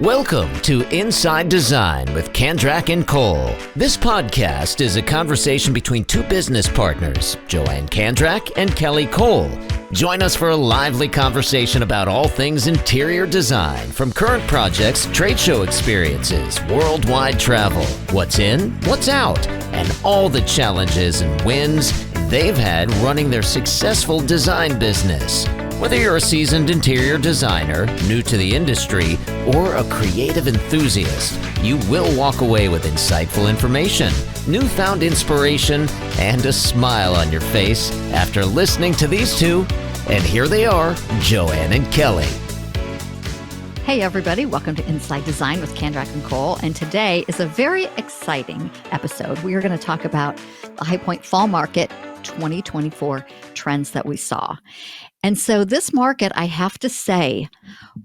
Welcome to Inside Design with Kandrak and Cole. This podcast is a conversation between two business partners, Joanne Kandrak and Kelly Cole. Join us for a lively conversation about all things interior design, from current projects, trade show experiences, worldwide travel, what's in, what's out, and all the challenges and wins they've had running their successful design business. Whether you're a seasoned interior designer, new to the industry, or a creative enthusiast, you will walk away with insightful information, newfound inspiration, and a smile on your face after listening to these two. And here they are, Joanne and Kelly. Hey everybody, welcome to Inside Design with Kandrak and Cole. And today is a very exciting episode. We are going to talk about the High Point Fall Market 2024 trends that we saw. And so this market, I have to say,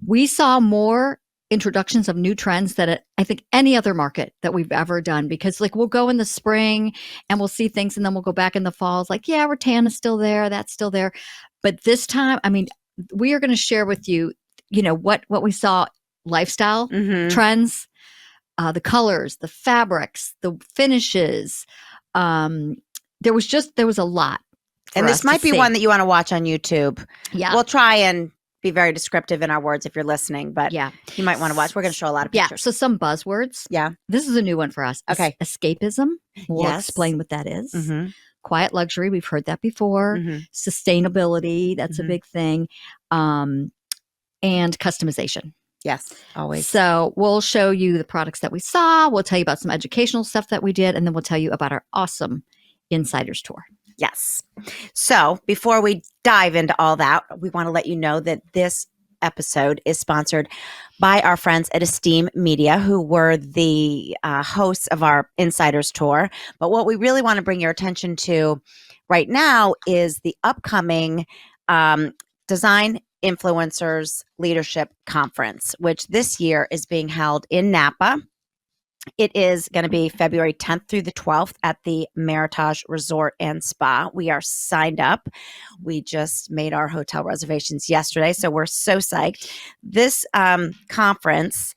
we saw more introductions of new trends than I think any other market that we've ever done, because we'll go in the spring and we'll see things and then we'll go back in the fall. It's like, yeah, rattan is still there. That's still there. But this time, we are going to share with you, what we saw, lifestyle trends, the colors, the fabrics, the finishes. There was a lot. And this might be one that you want to watch on YouTube. Yeah. We'll try and be very descriptive in our words if you're listening, but yeah, you might want to watch. We're going to show a lot of pictures. Yeah, so some buzzwords. Yeah. This is a new one for us. Okay. Escapism. We'll explain what that is. Quiet luxury. We've heard that before. Sustainability. That's a big thing. And customization. Yes, always. So we'll show you the products that we saw. We'll tell you about some educational stuff that we did. And then we'll tell you about our awesome Insiders Tour. Yes. So before we dive into all that, we want to let you know that this episode is sponsored by our friends at Esteem Media, who were the hosts of our Insiders Tour. But what we really want to bring your attention to right now is the upcoming Design Influencers Leadership Conference, which this year is being held in Napa. It is going to be February 10th through the 12th at the Meritage Resort and Spa. We are signed up. We just made our hotel reservations yesterday, so we're so psyched. This conference,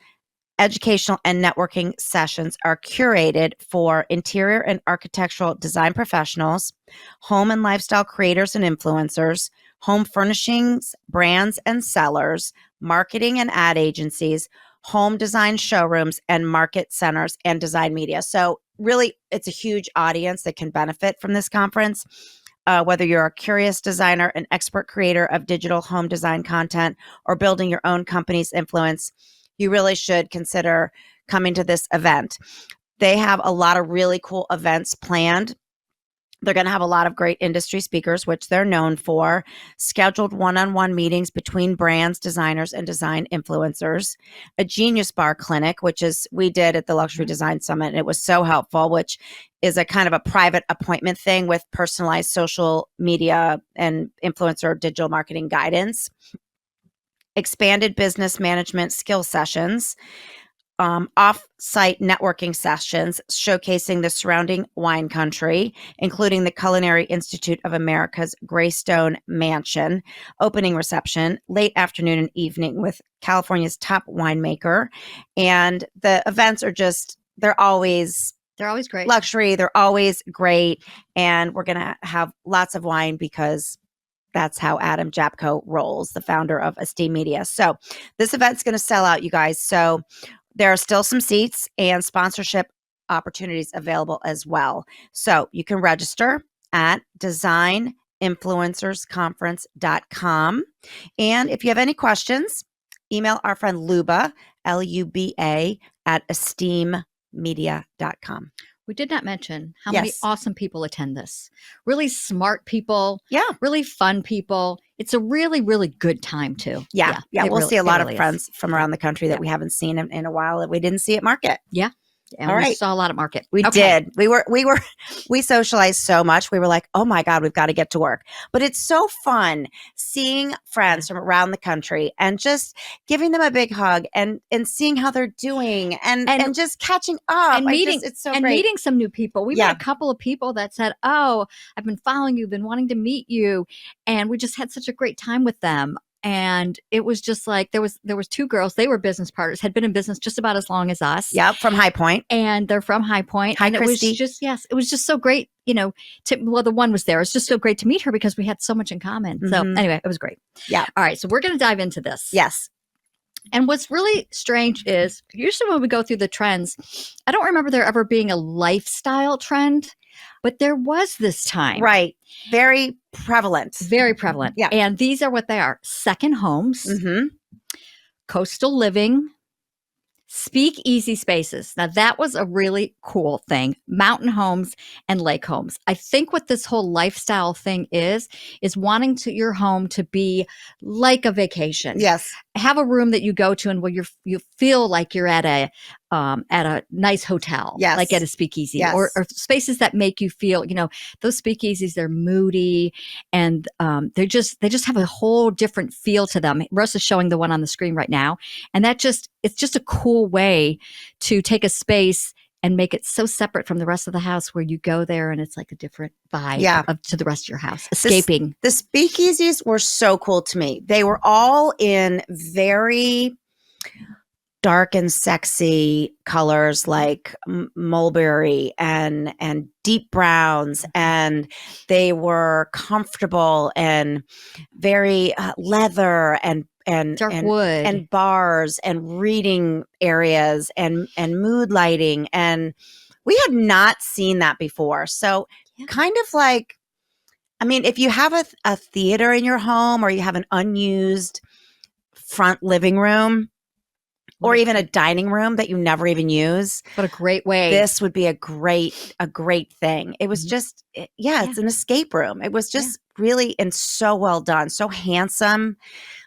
educational and networking sessions are curated for interior and architectural design professionals, home and lifestyle creators and influencers, home furnishings, brands and sellers, marketing and ad agencies, home design showrooms, and market centers and design media. So really, it's a huge audience that can benefit from this conference. Whether you're a curious designer, an expert creator of digital home design content, or building your own company's influence, you really should consider coming to this event. They have a lot of really cool events planned. They're going to have a lot of great industry speakers, which they're known for, scheduled one-on-one meetings between brands, designers, and design influencers, a Genius Bar clinic, which we did at the Luxury Design Summit, and it was so helpful, which is a kind of a private appointment thing with personalized social media and influencer digital marketing guidance, expanded business management skill sessions, off-site networking sessions showcasing the surrounding wine country, including the Culinary Institute of America's Greystone Mansion, opening reception, late afternoon and evening with California's top winemaker. And the events are they're always great. Luxury. They're always great. And we're going to have lots of wine because that's how Adam Japko rolls, the founder of Esteem Media. So this event's going to sell out, you guys. So there are still some seats and sponsorship opportunities available as well. So you can register at designinfluencersconference.com. And if you have any questions, email our friend Luba, Luba, at esteemmedia.com. We did not mention how many awesome people attend this. Really smart people. Yeah. Really fun people. It's a really, really good time too. Yeah. We'll see a lot of friends from around the country that we haven't seen in a while that we didn't see at market. Yeah. And all we right. saw a lot of market. We did. We socialized so much. We were like, oh my God, we've got to get to work. But it's so fun seeing friends from around the country and just giving them a big hug and seeing how they're doing and just catching up. And meeting, it's so and great. Meeting some new people. We met a couple of people that said, oh, I've been following you, been wanting to meet you. And we just had such a great time with them. And it was just like there was two girls. They were business partners, had been in business just about as long as us. Yep, from High Point. And they're from High Point. Hi, and Christy. It was just, yes, it was just so great, well, the one was there. It's just so great to meet her because we had so much in common. So anyway, it was great. Yeah. All right. So we're going to dive into this. Yes. And what's really strange is usually when we go through the trends, I don't remember there ever being a lifestyle trend, but there was this time. Right. Very prevalent. Very prevalent. Yeah. And these are what they are: second homes, coastal living, speakeasy spaces. Now, that was a really cool thing. Mountain homes and lake homes. I think what this whole lifestyle thing is wanting your home to be like a vacation. Yes. Have a room that you go to and where you feel like you're at a nice hotel, yes. like at a speakeasy, yes. or spaces that make you feel, those speakeasies, they're moody and they just have a whole different feel to them. Rosa's showing the one on the screen right now, and it's just a cool way to take a space and make it so separate from the rest of the house where you go there and it's like a different vibe to the rest of your house. Escaping. The speakeasies were so cool to me. They were all in very dark and sexy colors like mulberry and deep browns, and they were comfortable and very leather and dark wood and bars and reading areas and mood lighting, and we had not seen that before. So kind of like, I mean, if you have a theater in your home or you have an unused front living room or even a dining room that you never even use, but a great way, this would be a great thing. It was just, it's an escape room. It was just really, and so well done, so handsome.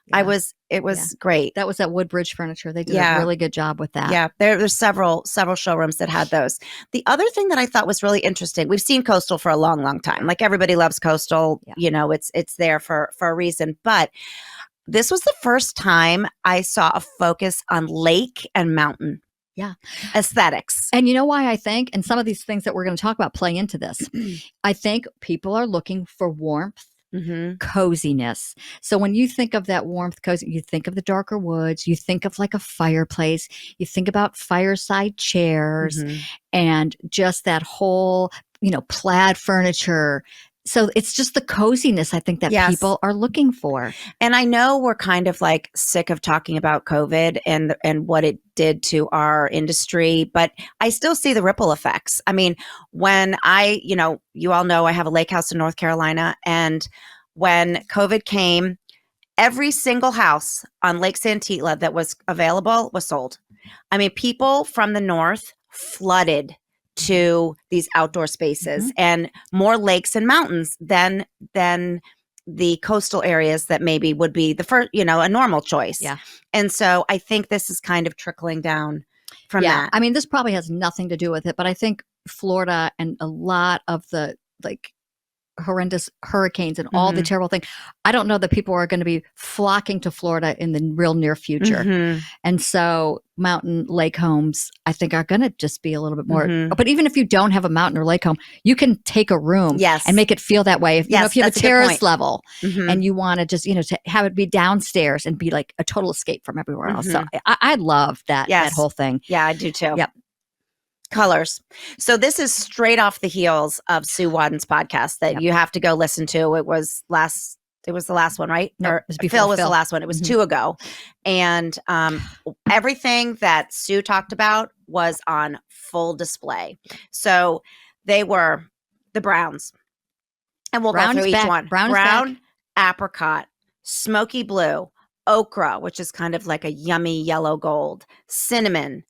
Yeah. It was great. That was at Woodbridge Furniture. They did a really good job with that. Yeah, there's several showrooms that had those. The other thing that I thought was really interesting, we've seen coastal for a long, long time. Like everybody loves coastal. Yeah. It's there for a reason. But this was the first time I saw a focus on lake and mountain. Yeah. Aesthetics. And you know why I think, and some of these things that we're going to talk about play into this, I think people are looking for warmth. Coziness. So when you think of that warmth, cozy, you think of the darker woods, you think of like a fireplace, you think about fireside chairs and just that whole, plaid furniture. So it's just the coziness, I think, that people are looking for. And I know we're kind of like sick of talking about COVID and what it did to our industry, but I still see the ripple effects. I mean, when you all know I have a lake house in North Carolina, and when COVID came, every single house on Lake Santitla that was available was sold. I mean, people from the north flooded to these outdoor spaces and more lakes and mountains than the coastal areas that maybe would be the first, a normal choice. Yeah. And so I think this is kind of trickling down from that. I mean, this probably has nothing to do with it, but I think Florida and a lot of the horrendous hurricanes and all the terrible things, I don't know that people are going to be flocking to Florida in the real near future. And so mountain lake homes, I think, are going to just be a little bit more. But even if you don't have a mountain or lake home, you can take a room and make it feel that way. If you have a terrace level and you want to just, to have it be downstairs and be like a total escape from everywhere else. So I love that whole thing. Yeah, I do too. Yep. Colors. So this is straight off the heels of Sue Wadden's podcast that you have to go listen to. It was the last one, right? No, or Phil was the last one. It was 2 ago. And everything that Sue talked about was on full display. So they were the browns. And we'll go through each one. Brown, apricot, smoky blue, ochre, which is kind of like a yummy yellow gold, cinnamon,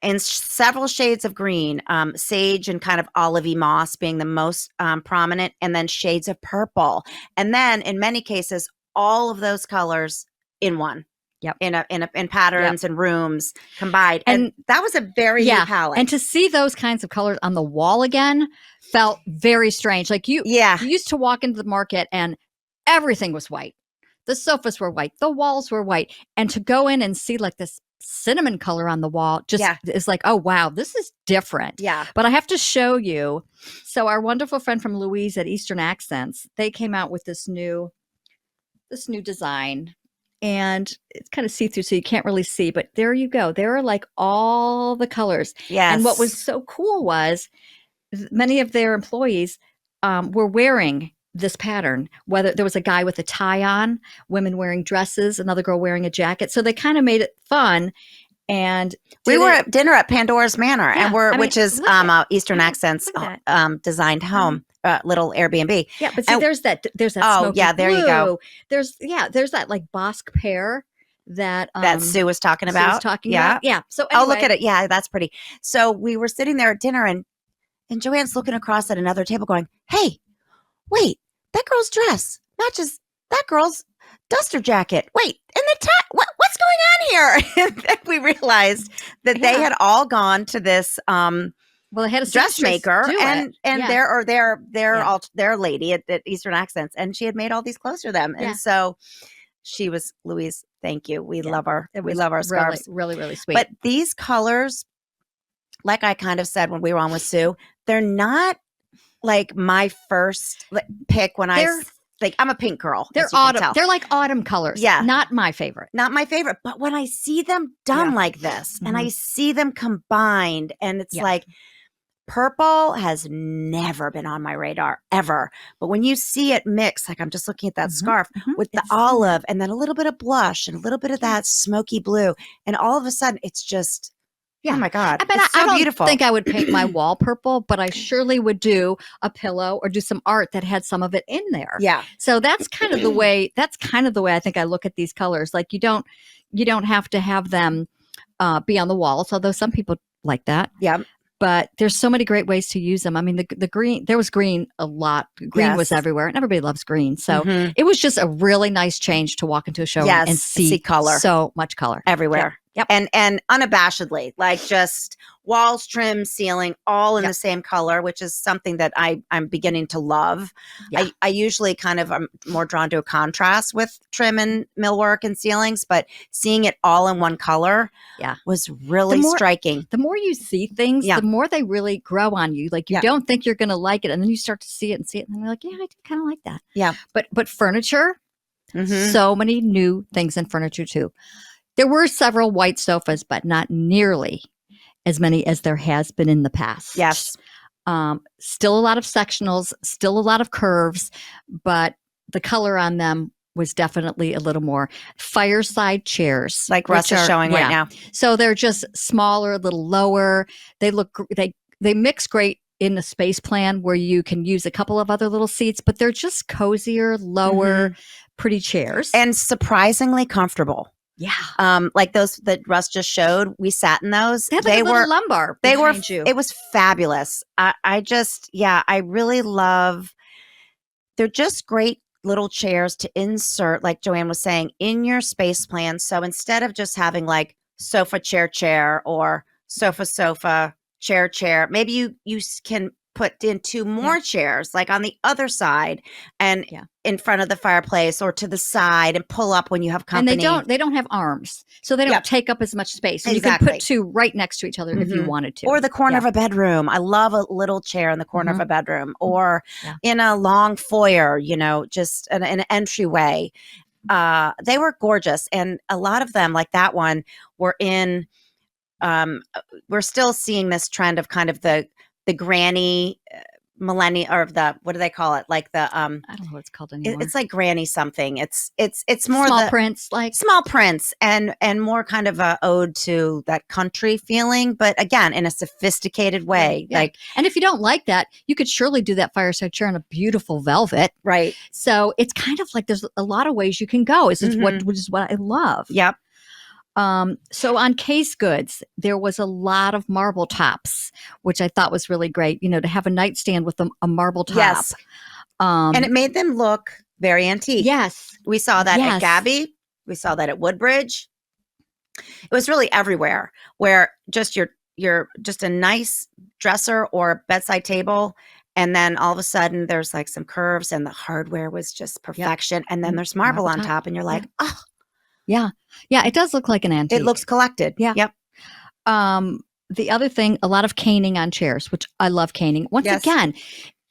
and several shades of green, sage and kind of olivey moss being the most prominent, and then shades of purple. And then in many cases, all of those colors in one. Yep. In patterns and rooms combined. And that was a very new palette. And to see those kinds of colors on the wall again felt very strange. Like you used to walk into the market and everything was white. The sofas were white. The walls were white. And to go in and see like this cinnamon color on the wall just is like, oh, wow, this is different. Yeah. But I have to show you. So our wonderful friend from Louise at Eastern Accents, they came out with this new design. and it's kind of see-through, so you can't really see, but there you go. There are like all the colors. Yes. And what was so cool was many of their employees were wearing this pattern, whether there was a guy with a tie on, women wearing dresses, another girl wearing a jacket. So they kind of made it fun. And we were at dinner at Pandora's Manor, and which is Eastern Accents designed home, little Airbnb. Yeah, but see, there's that oh smoky yeah, there blue. You go. There's that like Bosque pear that Sue was talking about. Yeah. So anyway. Oh, look at it. Yeah, that's pretty. So we were sitting there at dinner, and Joanne's looking across at another table, going, "Hey, wait, that girl's dress matches that girl's duster jacket. Wait, and the tie. What's going on here?" And then we realized that they had all gone to this well, they had a dressmaker, and their lady at Eastern Accents, and she had made all these clothes for them. And so she was, Louise, thank you. We love her. We love our scarves. Really, really sweet. But these colors, like I kind of said when we were on with Sue, they're not like my first pick when I'm a pink girl. They're autumn. They're like autumn colors. Yeah. Not my favorite. Not my favorite. But when I see them done like this, and I see them combined, and it's like, purple has never been on my radar ever. But when you see it mixed, like I'm just looking at that scarf with the olive and then a little bit of blush and a little bit of that smoky blue. And all of a sudden it's just, oh my God. It's so beautiful. I don't think I would paint my wall purple, but I surely would do a pillow or do some art that had some of it in there. Yeah. So that's kind of the way I think I look at these colors. Like you don't have to have them be on the walls, although some people like that. Yeah. But there's so many great ways to use them. I mean, the green, there was green a lot. Green was everywhere, and everybody loves green. So it was just a really nice change to walk into a showroom and see color. So much color. Everywhere. Yep. And unabashedly, like just walls, trim, ceiling, all in the same color, which is something that I'm beginning to love. Yeah. I usually kind of am more drawn to a contrast with trim and millwork and ceilings, but seeing it all in one color was really striking. The more you see things, the more they really grow on you. Like you don't think you're going to like it, and then you start to see it, and then you're like, yeah, I do kind of like that. Yeah. But furniture, so many new things in furniture too. There were several white sofas, but not nearly as many as there has been in the past. Yes. Still a lot of sectionals, still a lot of curves, but the color on them was definitely a little more. Fireside chairs. Like Russ is showing right now. So they're just smaller, a little lower. They mix great in a space plan where you can use a couple of other little seats, but they're just cozier, lower, pretty chairs. And surprisingly comfortable. Yeah. Like those that Russ just showed, we sat in those. They were lumbar. They were, you. It was fabulous. I really love, they're just great little chairs to insert, like Joanne was saying, in your space plan. So instead of just having like sofa, chair, or sofa, chair, maybe you can put in two more chairs, like on the other side and in front of the fireplace or to the side, and pull up when you have company. And they don't have arms, so they don't take up as much space. And you can put two right next to each other if you wanted to. Or the corner of a bedroom. I love a little chair in the corner of a bedroom, or in a long foyer, just an entryway. They were gorgeous. And a lot of them, like that one, were in, we're still seeing this trend of kind of the granny millennial, or what do they call it? Like the I don't know what it's called anymore. It's like granny something. It's more small prints, like small prints, and more kind of a ode to that country feeling, but again in a sophisticated way. Like, and if you don't like that, you could surely do that fireside chair in a beautiful velvet. Right. So it's kind of like there's a lot of ways you can go. Which is what I love. Yep. So on case goods, there was a lot of marble tops, which I thought was really great, to have a nightstand with a marble top. Yes. And it made them look very antique. Yes. We saw that at Gabby. We saw that at Woodbridge. It was really everywhere, where just you're just a nice dresser or bedside table. And then all of a sudden there's like some curves, and the hardware was just perfection. And then there's marble on top, and you're like, oh. Yeah. Yeah. It does look like an antique. It looks collected. Yeah. Yep. The other thing, a lot of caning on chairs, which I love caning. Once again,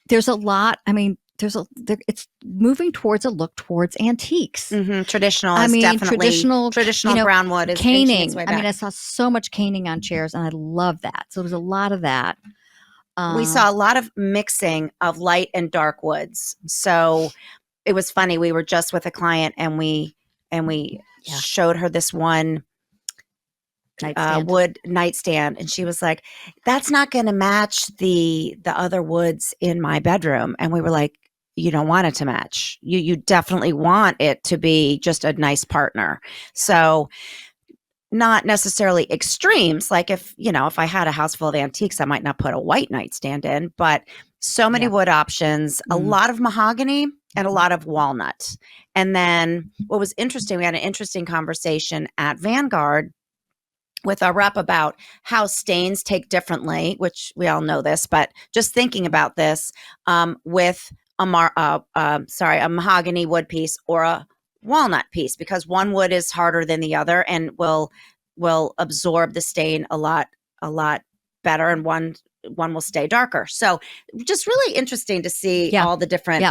there's a lot. I mean, it's moving towards a look towards antiques. Traditional I is mean, definitely traditional brown wood is inching caning. its way I mean, back. I saw so much caning on chairs, and I love that. So there's a lot of that. We saw a lot of mixing of light and dark woods. So it was funny. We were just with a client, and we showed her this one wood nightstand, and she was like, "That's not going to match the other woods in my bedroom." And we were like, "You don't want it to match. You definitely want it to be just a nice partner." So not necessarily extremes. Like if I had a house full of antiques, I might not put a white nightstand in, but so many wood options, a lot of mahogany and a lot of walnut. And then what was interesting, we had an interesting conversation at Vanguard with our rep about how stains take differently, which we all know this, but just thinking about this with a mahogany wood piece or a walnut piece, because one wood is harder than the other and will absorb the stain a lot better, and one will stay darker. So just really interesting to see all the different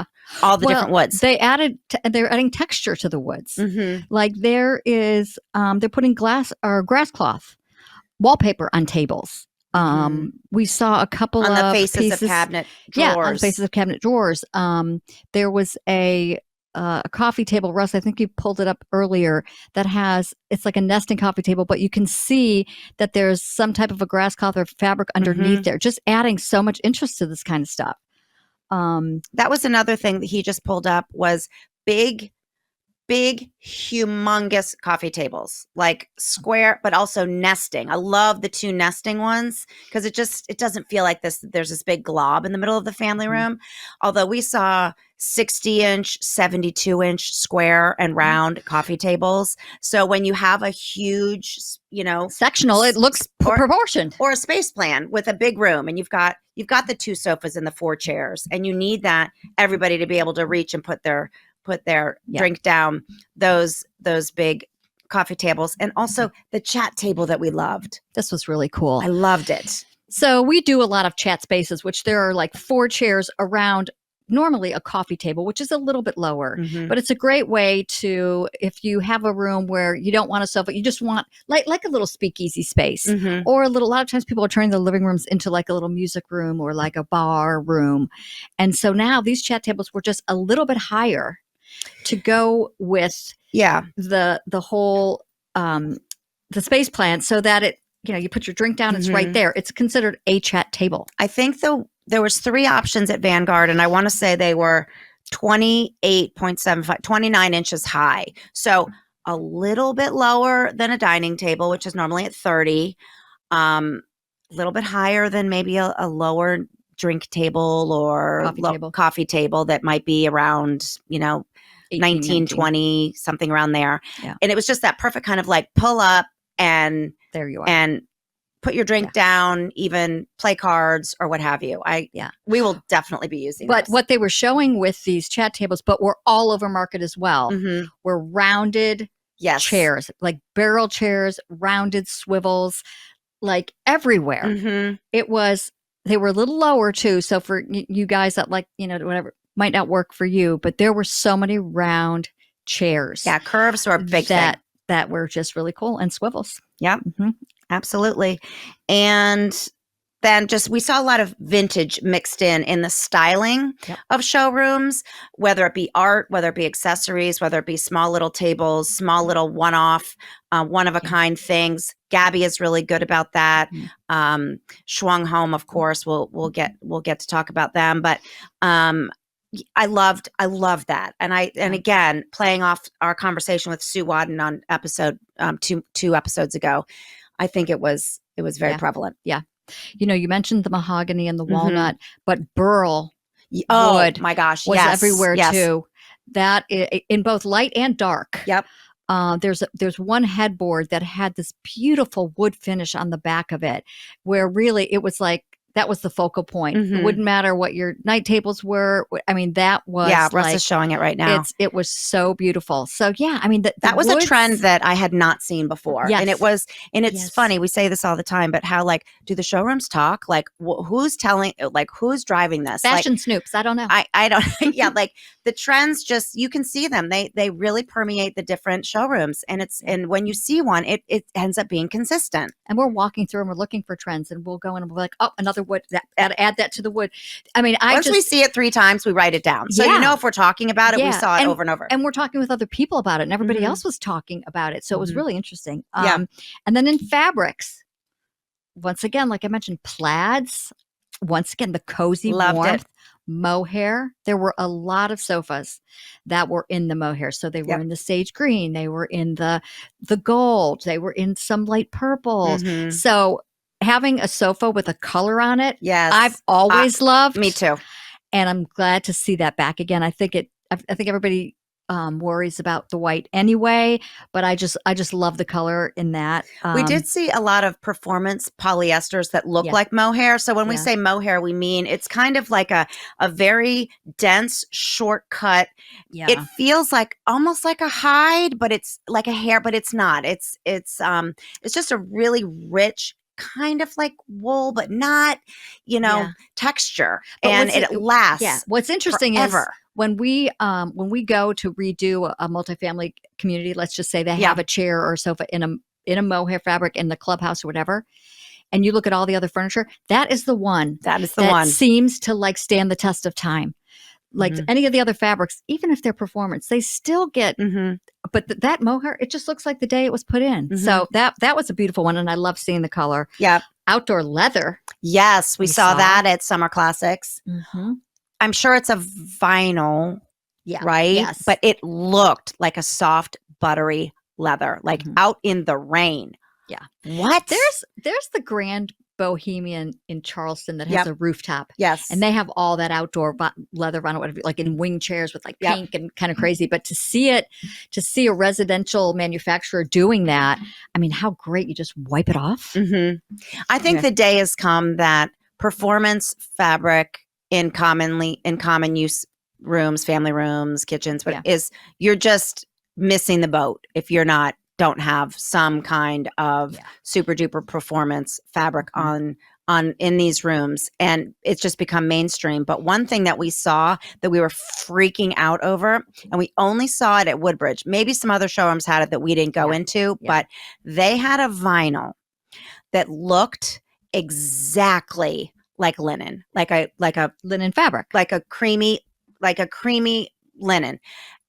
different woods. They're adding texture to the woods. Like there is they're putting grass cloth wallpaper on tables. We saw a couple on of the faces pieces, of cabinet drawers. on the faces of cabinet drawers. There was a coffee table, Russ, I think you pulled it up earlier, that it's like a nesting coffee table, but you can see that there's some type of a grass cloth or fabric underneath there, just adding so much interest to this kind of stuff. That was another thing that he just pulled up, was big, humongous coffee tables, like square, but also nesting. I love the 2 nesting ones because it doesn't feel like there's this big glob in the middle of the family room. Although we saw 60-inch, 72-inch square and round coffee tables. So when you have a huge, sectional, it looks proportioned, or a space plan with a big room, and you've got the 2 sofas and the 4 chairs, and you need that everybody to be able to reach and put their drink down, those big coffee tables. And also the chat table that we loved. This was really cool. I loved it. So we do a lot of chat spaces, which there are like 4 chairs around normally a coffee table, which is a little bit lower, but it's a great way to, if you have a room where you don't want a sofa, you just want like a little speakeasy space, or a lot of times people are turning the living rooms into like a little music room or like a bar room. And so now these chat tables were just a little bit higher to go with the whole the space plan, so that it, you put your drink down, it's right there. It's considered a chat table. I think there was 3 options at Vanguard, and I want to say they were 28.75, 29 inches high. So a little bit lower than a dining table, which is normally at 30, a little bit higher than maybe a lower drink table or coffee table that might be around, 19, 20, something around there. Yeah. And it was just that perfect kind of like pull up and there you are. And put your drink down, even play cards or what have you. We will definitely be using But this. what they were showing with these chat tables, but were all over market as well, were rounded chairs, like barrel chairs, rounded swivels, like everywhere. They were a little lower too. So for you guys that like, whatever, might not work for you, but there were so many round chairs. Yeah, curves or big thing. That were just really cool, and swivels. Yep, absolutely. And then we saw a lot of vintage mixed in the styling of showrooms, whether it be art, whether it be accessories, whether it be small little tables, small little one-off, one-of-a-kind things. Gabby is really good about that. Schwung Home, of course, we'll get to talk about them, but I loved that. And again, playing off our conversation with Sue Wadden on episode 2 episodes ago, I think it was very prevalent. Yeah. You mentioned the mahogany and the walnut, but burl wood, my gosh, was everywhere too. That in both light and dark. Yep. There's one headboard that had this beautiful wood finish on the back of it, where really it was like that was the focal point. Mhm. It wouldn't matter what your night tables were. I mean, that was Russ is showing it right now. it was so beautiful. So yeah, I mean, that was woods, a trend that I had not seen before. Yes. And it's Yes. funny. We say this all the time, but how, like, do the showrooms talk? Like, who's telling, like, who's driving this? fashion Like, snoops. I don't know. I don't, yeah, like the trends just, you can see them. They really permeate the different showrooms. And and when you see one, it ends up being consistent. And we're walking through and we're looking for trends, and we'll go in and we're like, oh, another wood. Add that to the wood. I mean, Once we see it 3 times, we write it down. So you know if we're talking about it, we saw it over and over. And we're talking with other people about it, and everybody Mhm. else was talking about it. So it was Mhm. really interesting. Yeah. And then in fabrics, once again, like I mentioned, plaids. Once again, the cozy Loved warmth. it. Mohair. There were a lot of sofas that were in the mohair. So they were Yep. in the sage green. They were in the gold. They were in some light purples. Mhm. So having a sofa with a color on it, Yes. I've always loved. Me too. And I'm glad to see that back again. I think everybody worries about the white anyway, but I just love the color in that. We did see a lot of performance polyesters that look Yeah. like mohair. So when we Yeah. say mohair, we mean it's kind of like a very dense shortcut. Yeah. It feels like almost like a hide, but it's like a hair, but it's not. It's just a really rich, kind of like wool, but not, Yeah. texture. But And what's it lasts. Yeah. What's interesting forever. is when we go to redo a multifamily community, let's just say they have a chair or a sofa in a mohair fabric in the clubhouse or whatever, and you look at all the other furniture, that is the one That is the one. seems to like stand the test of time. Like Mhm. any of the other fabrics, even if they're performance, they still get. Mhm. But that mohair, it just looks like the day it was put in. Mhm. So that was a beautiful one, and I love seeing the color. Yeah. Outdoor leather. Yes, we We saw saw. that at Summer Classics. Mm-hmm. I'm sure it's a vinyl, Yeah. right? Yes. But it looked like a soft, buttery leather, like Mhm. out in the rain. Yeah. What? There's the Grand Bohemian in Charleston that has Yep. a rooftop. Yes. And they have all that outdoor leather vinyl, whatever, like in wing chairs with like Yep. pink and kind of crazy. But to see a residential manufacturer doing that, I mean, how great! You just wipe it off. Mhm. I think Yeah. the day has come that performance fabric in common use rooms, family rooms, kitchens, but Yeah. you're just missing the boat if you're don't have some kind of Yeah. super duper performance fabric Mhm. on in these rooms, and it's just become mainstream. But one thing that we saw that we were freaking out over, and we only saw it at Woodbridge, maybe some other showrooms had it that we didn't go Yeah. into, Yeah. but they had a vinyl that looked exactly like linen, like a Linen fabric. creamy linen.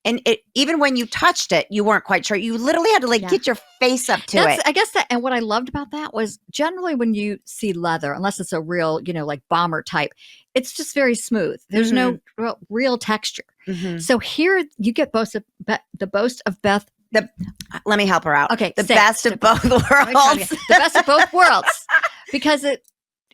And even when you touched it, you weren't quite sure. You literally had to Yeah. get your face up to it. I guess that, and what I loved about that was generally when you see leather, unless it's a real, like bomber type, it's just very smooth. There's no real texture. Mhm. So here you get the boast of Beth. Let me help her out. Okay, The say it. best of both Let me try it worlds. again. The best of both worlds, because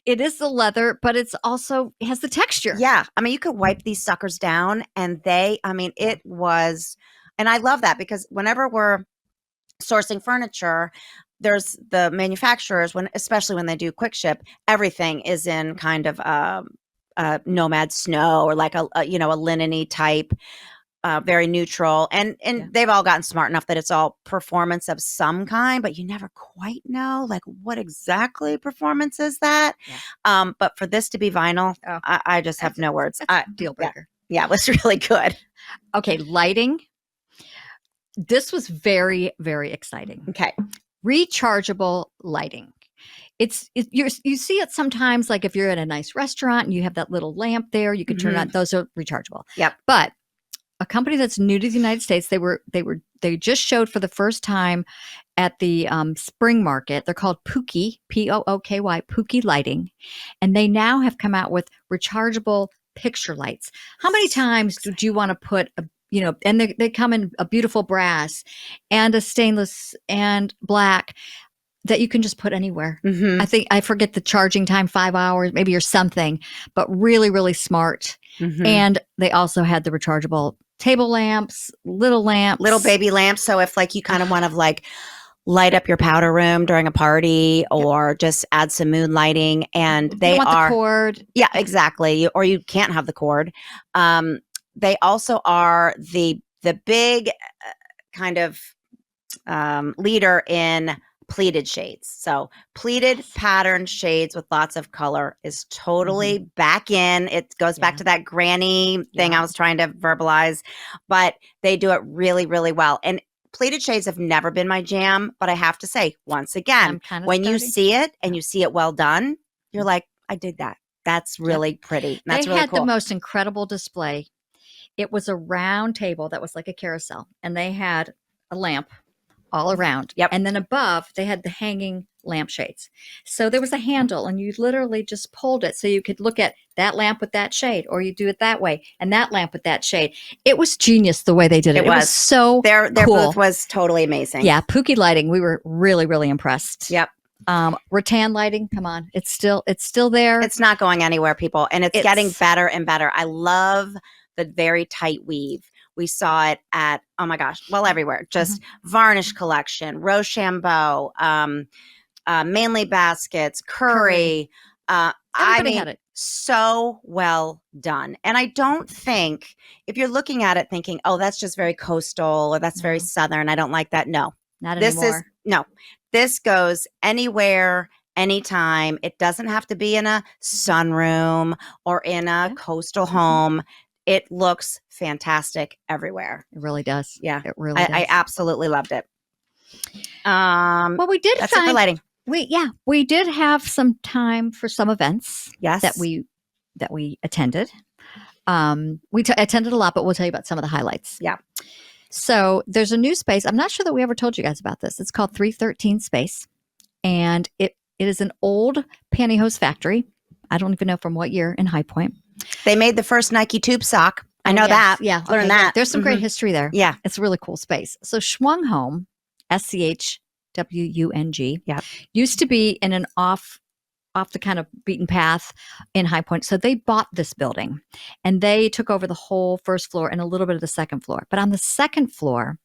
it is the leather, but it has the texture. Yeah. I mean, you could wipe these suckers down and it was, and I love that because whenever we're sourcing furniture, there's the manufacturers, especially when they do quick ship, everything is in kind of nomad snow or like a linen-y type, very neutral. And Yeah. they've all gotten smart enough that it's all performance of some kind, but you never quite know like what exactly performance is that. Yeah. But for this to be vinyl, Oh. I just have no words. That's a deal breaker. Yeah, it was really good. Okay, lighting. This was very, very exciting. Okay. Rechargeable lighting. You see it sometimes, like if you're at a nice restaurant and you have that little lamp there, you can turn it on. Those are rechargeable. Yep. But a company that's new to the United States, they just showed for the first time at the spring market. They're called Pooky, P-O-O-K-Y, Pooky Lighting, and they now have come out with rechargeable picture lights. How many times do you want to put and they come in a beautiful brass and a stainless and black that you can just put anywhere. Mm-hmm. I forget the charging time, 5 hours, maybe, or something, but really, really smart. Mm-hmm. And they also had the rechargeable table lamps, little Little baby lamps. So if like you kind of want to like light up your powder room during a party or just add some moon lighting. And they want are the cord. Yeah, exactly. Or you can't have the cord. They also are the big kind of leader in pleated shades. So pleated patterned shades with lots of color is totally back in. It goes back to that granny thing I was trying to verbalize, but they do it really, really well. And pleated shades have never been my jam, but I have to say, once again, when you see it and you see it well done, you're like, I did that. That's really pretty. That's really cool. They had the most incredible display. It was a round table that was like a carousel, and they had a lamp all around. Yep. And then above, they had the hanging lampshades. So there was a handle, and you literally just pulled it so you could look at that lamp with that shade, or you do it that way, and that lamp with that shade. It was genius the way they did it. It was so their cool. booth was totally amazing. Yeah, Pookie lighting. We were really, really impressed. Yep. Rattan lighting. Come on, it's still there. It's not going anywhere, people, and it's getting better and better. I love the very tight weave. We saw it at, oh my gosh, well, everywhere. Just Varnish Collection, Rochambeau, Mainly Baskets, Curry. I mean, had it. So well done. And I don't think, if you're looking at it thinking, oh, that's just very coastal or that's very Southern, I don't like that. No. Not anymore. This goes anywhere, anytime. It doesn't have to be in a sunroom or in a coastal home. It looks fantastic everywhere. It really does. Yeah. It really does. I absolutely loved it. Well, we did that's it for lighting. We did have some time for some events that we attended. We attended a lot, but we'll tell you about some of the highlights. Yeah. So there's a new space. I'm not sure that we ever told you guys about this. It's called 313 Space, and it is an old pantyhose factory. I don't even know from what year in High Point. They made the first Nike tube sock. I know that. Yeah. Learned that. There's some great history there. Yeah. It's a really cool space. So Schwung Home, SCHWUNG, used to be in an off the kind of beaten path in High Point. So they bought this building and they took over the whole first floor and a little bit of the second floor. But on the second floor,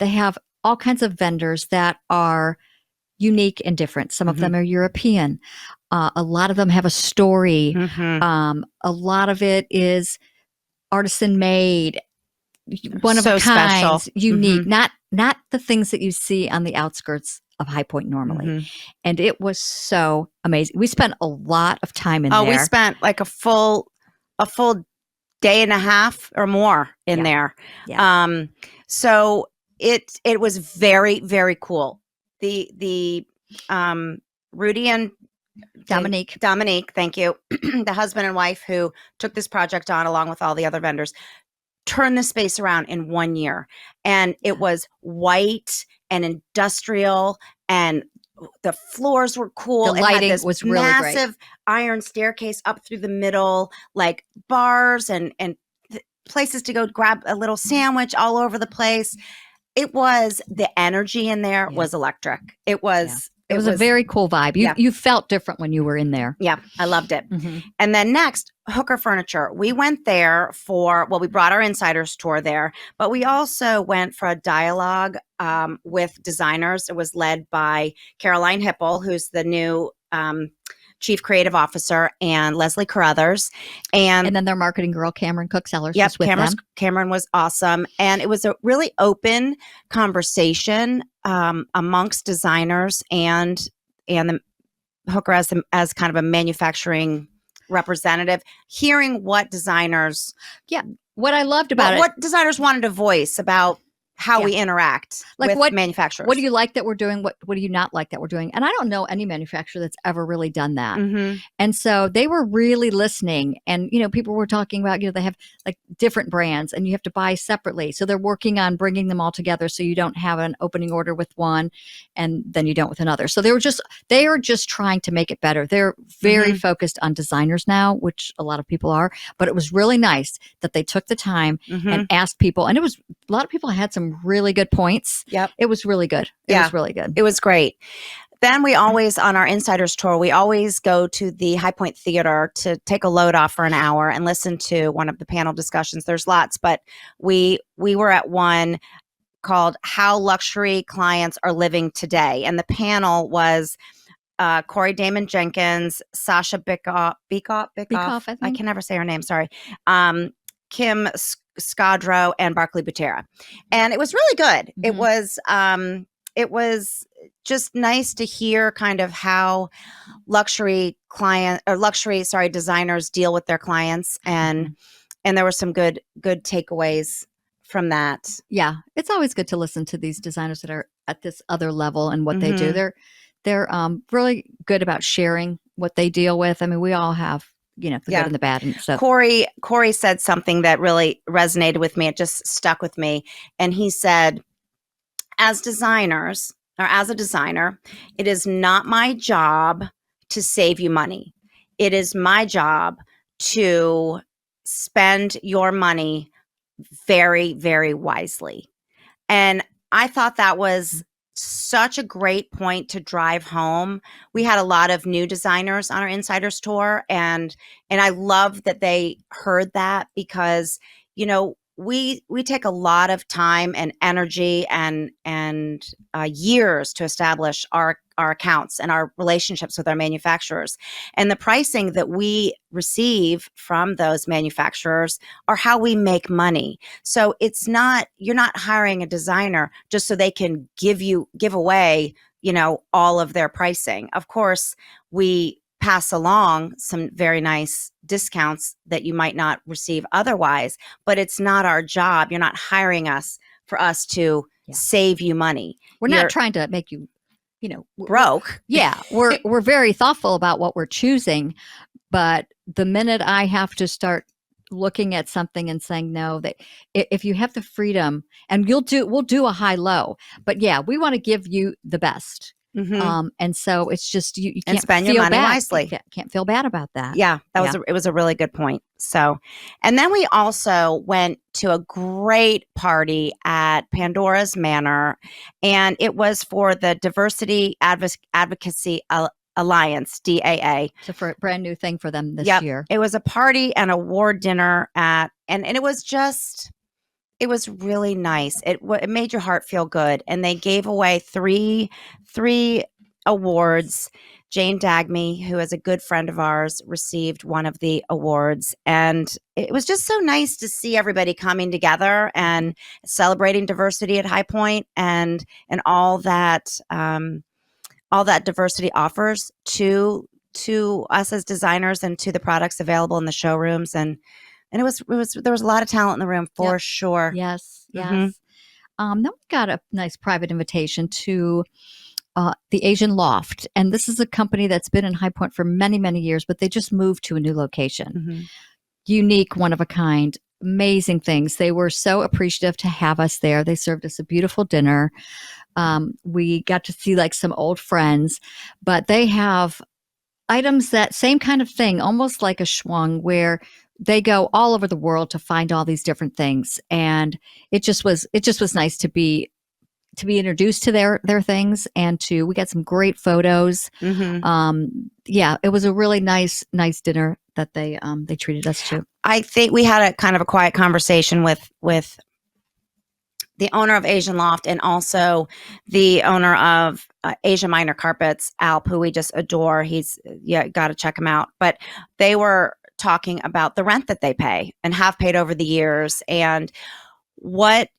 they have all kinds of vendors that are unique and different. Some of them are European. A lot of them have a story. A lot of it is artisan made, one of a kind, unique, not the things that you see on the outskirts of High Point normally. And it was so amazing. We spent a lot of time in there. We spent like a full day and a half or more in there. Yeah. So it was very, very cool. The Rudy and Dominique, thank you. The husband and wife who took this project on along with all the other vendors turned the space around in 1 year. And it was white and industrial, and the floors were cool. The lighting was really massive great. Iron staircase up through the middle, like bars and places to go grab a little sandwich all over the place. It was, the energy in there was electric. It was It was a very cool vibe. You felt different when you were in there. Yeah, I loved it. And then next, Hooker Furniture. We went there we brought our insiders tour there, but we also went for a dialogue with designers. It was led by Caroline Hipple, who's the new Chief Creative Officer, and Leslie Carruthers. And then their marketing girl, Cameron Cook-Sellers, was with them. Cameron was awesome. And it was a really open conversation amongst designers and the Hooker as kind of a manufacturing representative, hearing what designers what I loved about what designers wanted to voice about how we interact with manufacturers. What do you like that we're doing? What do you not like that we're doing? And I don't know any manufacturer that's ever really done that. And so they were really listening. And, people were talking about, they have like different brands and you have to buy separately. So they're working on bringing them all together so you don't have an opening order with one and then you don't with another. So they are just trying to make it better. They're very focused on designers now, which a lot of people are. But it was really nice that they took the time and asked people. And it was, a lot of people had some really good points. Yep. It was really good. It was really good. It was great. Then we always, on our insiders tour, we always go to the High Point Theater to take a load off for an hour and listen to one of the panel discussions. There's lots, but we were at one. called How Luxury Clients Are Living Today. And the panel was Corey Damon Jenkins, Sasha Bikoff, I I think. can never say her name, sorry. Kim Scadro and Barclay Butera. And it was really good. Mhm. It was just nice to hear kind of how designers deal with their clients, and there were some good takeaways from that. Yeah, it's always good to listen to these designers that are at this other level and what they do. Mhm. They're really good about sharing what they deal with. I mean, we all have, the good Yeah. and the bad, and so Corey said something that really resonated with me. It just stuck with me. And he said, as designers, or as a designer, it is not my job to save you money. It is my job to spend your money very, very wisely. And I thought that was such a great point to drive home. We had a lot of new designers on our insiders tour, and I love that they heard that, because we take a lot of time and energy and years to establish our accounts and our relationships with our manufacturers, and the pricing that we receive from those manufacturers are how we make money. So you're not hiring a designer just so they can give away all of their pricing. Of course, we pass along some very nice discounts that you might not receive otherwise, but it's not our job. You're not hiring us for us to save you money. we're not trying to make you, broke. We're very thoughtful about what we're choosing, but the minute I have to start looking at something and saying no, that if you have the freedom, and we'll do a high low, but we want to give you the best. Mhm. And so it's just you can't And spend feel your money bad. wisely. You can't feel bad about that. Yeah, it was a really good point. So, and then we also went to a great party at Pandora's Manor, and it was for the Diversity Advocacy Alliance, DAA. It's a brand new thing for them this Yep. year. It was a party and award dinner and it was just, it was really nice. It made your heart feel good. And they gave away three awards. Jane Dagme, who is a good friend of ours, received one of the awards. And it was just so nice to see everybody coming together and celebrating diversity at High Point, and all that diversity offers to us as designers and to the products available in the showrooms. And there was a lot of talent in the room for sure. Yes. Mhm. Then we got a nice private invitation to the Asian Loft. And this is a company that's been in High Point for many, many years, but they just moved to a new location. Mhm. Unique, one of a kind, amazing things. They were so appreciative to have us there. They served us a beautiful dinner. We got to see like some old friends, but they have items that same kind of thing, almost like a schwung, where they go all over the world to find all these different things. And it just was nice to be introduced to their things, and we got some great photos. Mhm. It was a really nice dinner that they treated us to. I think we had a kind of a quiet conversation with the owner of Asian Loft, and also the owner of Asia Minor Carpets, Alp, who we just adore. He's got to check him out. But they were talking about the rent that they pay and have paid over the years, and what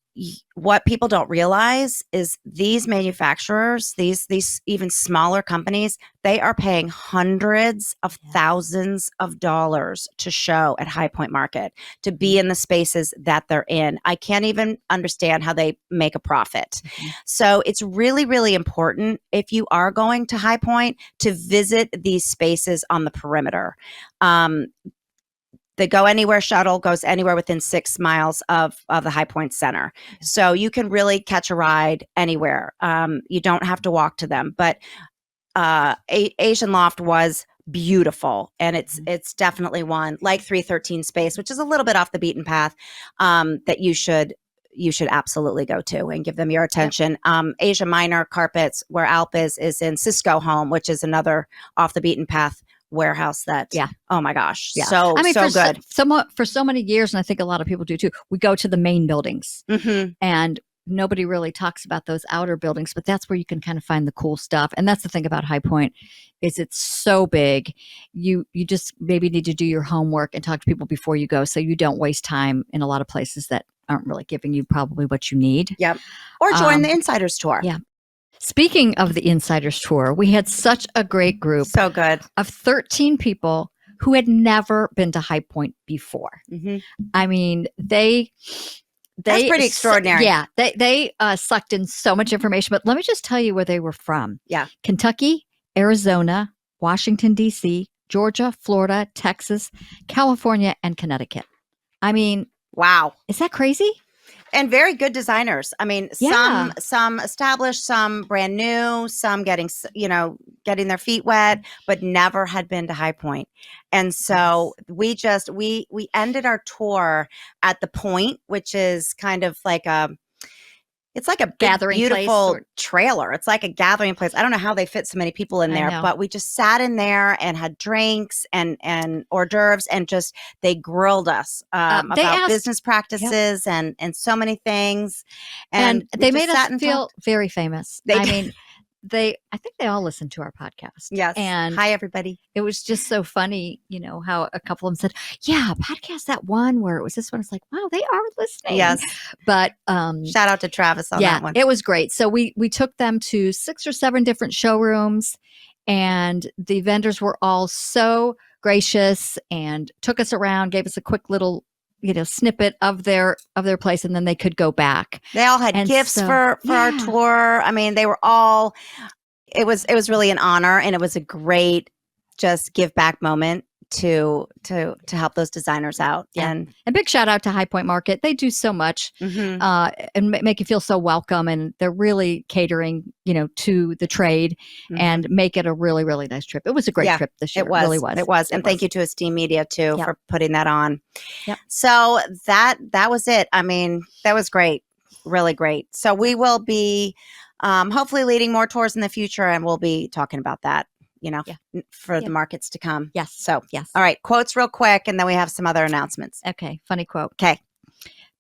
people don't realize is these manufacturers, these even smaller companies, they are paying hundreds of thousands of dollars to show at High Point Market, to be in the spaces that they're in. I can't even understand how they make a profit. Mhm. So it's really, really important, if you are going to High Point, to visit these spaces on the perimeter. The Go Anywhere shuttle goes anywhere within 6 miles of the High Point Center. So you can really catch a ride anywhere. You don't have to walk to them. But Asian Loft was beautiful. And it's definitely one, like 313 Space, which is a little bit off the beaten path, that you should absolutely go to and give them your attention. Asia Minor Carpets, where Alp is in Cisco Home, which is another off the beaten path warehouse that, oh my gosh, so good. For so many years, and I think a lot of people do too, we go to the main buildings, Mhm. and nobody really talks about those outer buildings, but that's where you can kind of find the cool stuff. And that's the thing about High Point is it's so big. You just maybe need to do your homework and talk to people before you go so you don't waste time in a lot of places that aren't really giving you probably what you need. Yep. Or join the Insiders Tour. Yeah. Speaking of the Insiders Tour, we had such a great group. So good. Of 13 people who had never been to High Point before. Mm-hmm. I mean, That's pretty extraordinary. Yeah, they sucked in so much information. But let me just tell you where they were from. Yeah. Kentucky, Arizona, Washington, D.C., Georgia, Florida, Texas, California, and Connecticut. I mean, wow. Is that crazy? And very good designers. I mean, Yeah. some established, some brand new, some getting their feet wet, but never had been to High Point. And so we ended our tour at the Point, which is kind of like it's like a big, Gathering beautiful place trailer. It's like a gathering place. I don't know how they fit so many people in I there, know. but we just sat in there and had drinks and hors d'oeuvres and just they grilled us They about asked- business practices and so many things. And we they just made sat us and feel talked. very famous. They I did. mean, I think they all listen to our podcast. Yes. And hi everybody. it was just so funny, how a couple of them said, yeah, podcast that one where it was this one. It's like, wow, they are listening. Yes. But Shout out to Travis on that one. it was great. So we took them to 6 or 7 different showrooms, and the vendors were all so gracious and took us around, gave us a quick little snippet of their place, and then they could go back. They all had And gifts so- for our yeah. tour. I mean, they were all it was really an honor, and it was a great just give back moment to help those designers out. Yeah. And And big shout out to High Point Market. They do so much mhm. and make you feel so welcome, and they're really catering, to the trade Mhm. and make it a really, really nice trip. It was a great Yeah, trip this year. It was. Really was. It was. And thank you to Esteem Media too Yep. for putting that on. Yep. So that was it. I mean, that was great. Really great. So we will be hopefully leading more tours in the future, and we'll be talking about that, for the markets to come. Yes. So, Yes. all right, quotes real quick, and then we have some other announcements. Okay. Funny quote. Okay.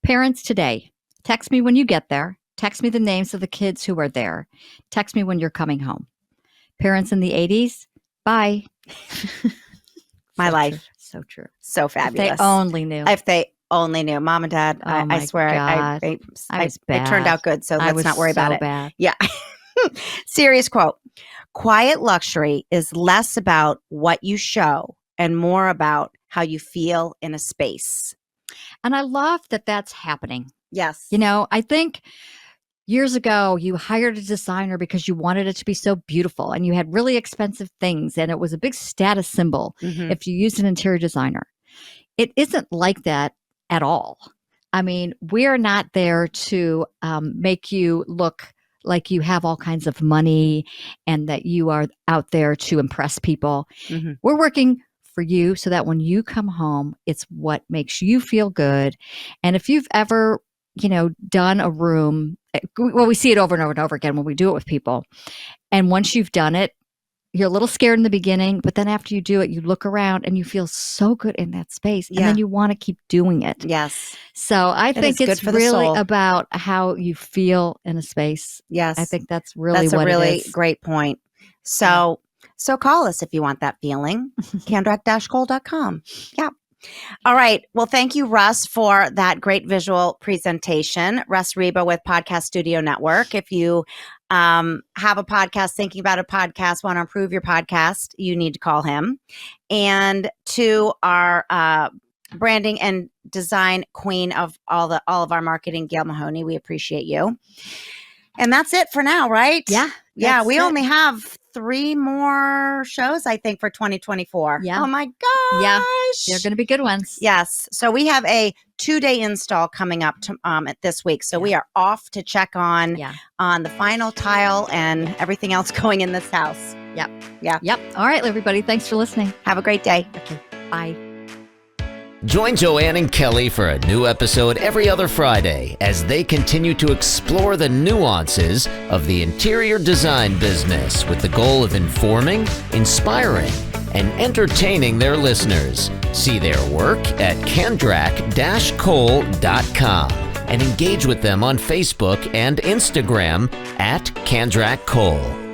Parents today, text me when you get there. Text me the names of the kids who are there. Text me when you're coming home. Parents in the 80s, bye. My So life. true. So true. So If fabulous. they only knew. If they only knew. Mom and Dad, Oh I my swear, God. I was it turned bad. out good, so I let's was not worry about so it. bad. Yeah. Serious quote. Quiet luxury is less about what you show and more about how you feel in a space. And I love that that's happening. Yes. I think years ago you hired a designer because you wanted it to be so beautiful and you had really expensive things and it was a big status symbol Mhm. if you used an interior designer. It isn't like that at all. I mean, we're not there to make you look like you have all kinds of money and that you are out there to impress people. Mhm. We're working for you so that when you come home, it's what makes you feel good. And if you've ever, done a room, well, we see it over and over and over again when we do it with people. And once you've done it, you're a little scared in the beginning, but then after you do it, you look around and you feel so good in that space. And Yeah. then you want to keep doing it. Yes. So I think is good it's for the really soul. about how you feel in a space. Yes. I think that's really that's a what really it is. great point. So call us if you want that feeling. Candrak-Cole.com. Yeah. All right. Well, thank you, Russ, for that great visual presentation. Russ Reba with Podcast Studio Network. If you have a podcast, thinking about a podcast, want to improve your podcast, you need to call him. And to our branding and design queen of all of our marketing, Gail Mahoney, we appreciate you. And that's it for now, right? Yeah. Yeah, that's we it. only have 3 more shows, I think, for 2024. Yeah. Oh my gosh. Yeah. They're going to be good ones. Yes. So we have a 2-day install coming up this week. So we are off to check on the final tile and everything else going in this house. Yep. All right, everybody. Thanks for listening. Have a great day. Okay. Bye. Join Joanne and Kelly for a new episode every other Friday as they continue to explore the nuances of the interior design business with the goal of informing, inspiring, and entertaining their listeners. See their work at Candrak-Cole.com. and engage with them on Facebook and Instagram at Kandrak Cole.